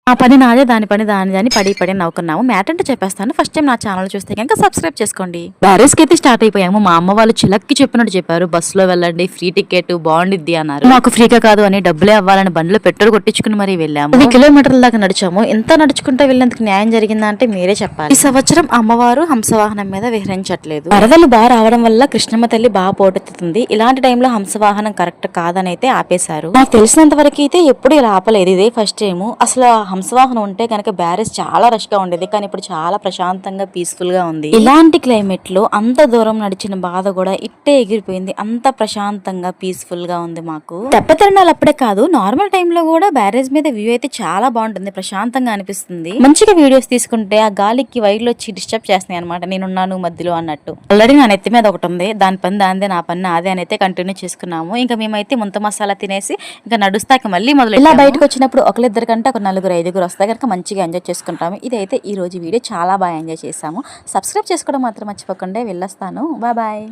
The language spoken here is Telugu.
ఆ పని నాదే, దాని పని దానిది అని పడి పడి నవ్వుకున్నాము. మ్యాటర్ అంటే చెప్పేస్తాను. ఫస్ట్ టైం నా ఛానల్ చూస్తే కనుక సబ్స్క్రైబ్ చేసుకోండి. బ్యారేజ్కి అయితే స్టార్ట్ అయిపోయాము. మా అమ్మ వాళ్ళు చిలక్కి చెప్పినట్టు చెప్పారు, బస్సులో వెళ్ళండి, ఫ్రీ టికెట్ బాగుండిద్ది అన్నారు. మాకు ఫ్రీగా కాదు అని డబ్బులే అవ్వాలని బండ్లో పెట్రోల్ కొట్టించుకుని మరీ వెళ్ళాము. 10 కిలోమీటర్ల దాకా నడిచాము. ఎంత నడుచుకుంటూ వెళ్ళేందుకు న్యాయం జరిగిందా అంటే మీరే చెప్పాలి. ఈ సంవత్సరం అమ్మవారు హంసవాహనం మీద విహరించట్లేదు. వరదలు బాగా రావడం వల్ల కృష్ణమ్మ తల్లి బాగా పోటెత్తుతుంది. ఇలాంటి టైంలో హంసవాహనం కరెక్ట్ కాదని అయితే ఆపేశారు. నాకు తెలిసినంత వరకు అయితే ఎప్పుడు ఇలా ఆపలేదు, ఇదే ఫస్ట్ టైం. అసలు హంసవాహనం ఉంటే కనుక బ్యారేజ్ చాలా రష్ గా ఉండేది, కానీ ఇప్పుడు చాలా ప్రశాంతంగా పీస్ఫుల్ గా ఉంది. ఇలాంటి క్లైమేట్ లో అంత దూరం నడిచిన బాధ కూడా ఇట్టే ఎగిరిపోయింది. అంత ప్రశాంతంగా పీస్ఫుల్ గా ఉంది మాకు. తెప్పతిరణాలు అప్పుడే కాదు, నార్మల్ టైంలో కూడా బ్యారేజ్ మీద వ్యూ అయితే చాలా బాగుంటుంది, ప్రశాంతంగా అనిపిస్తుంది. మంచిగా వీడియోస్ తీసుకుంటే ఆ గాలికి వైర్లు వచ్చి డిస్టర్బ్ చేస్తున్నాయి అనమాట, నేనున్నాను మధ్యలో అన్నట్టు. ఆల్రెడీ నా నెత్తి మీద ఒకటి ఉంది, దాని పని దానిదే, నా పని అదే అని అయితే కంటిన్యూ చేసుకున్నాము. ఇంకా మేమైతే ముంత మసాలా తినేసి ఇంకా నడుస్తాక మళ్ళీ మొదలు ఇలా బయటకు వచ్చినప్పుడు ఒకరిద్దరు కంటే ఒక 4-5 వస్తే కనుక మంచిగా ఎంజాయ్ చేసుకుంటాము. ఇదైతే ఈ రోజు వీడియో చాలా బాగా ఎంజాయ్ చేసాము. సబ్స్క్రైబ్ చేసుకోవడం మాత్రం మర్చిపోకుండా వెళ్ళొస్తాను. బాయ్.